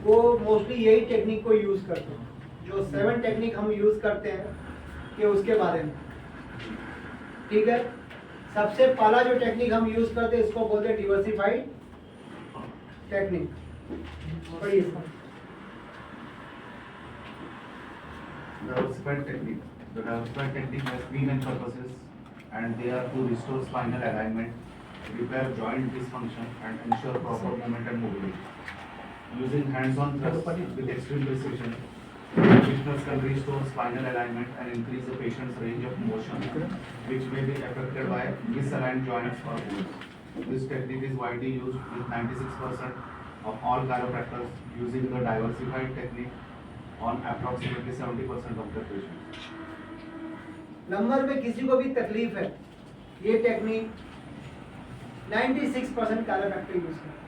वो मोस्टली यही टेक्निक को यूज़ करते हैं। जो 7 टेक्निक हम यूज़ करते हैं कि उसके बारे में, ठीक है। सबसे पहला जो टेक्निक हम यूज़ करते हैं इसको बोलते हैं डिवर्सिफाइड टेक्निक। पढ़िए। Diversified technique. The diversified technique has three main purposes, and they are to restore spinal alignment, repair joint dysfunction, and ensure proper movement and mobility. Using hands-on thrust with extreme precision, practitioners can restore spinal alignment and increase the patient's range of motion, which may be affected by misaligned joints or bones. This technique is widely used with 96% of all chiropractors using the diversified technique on approximately 70% of the patients. Number में किसी को भी तकलीफ है, ये technique 96% chiropractor use करते हैं।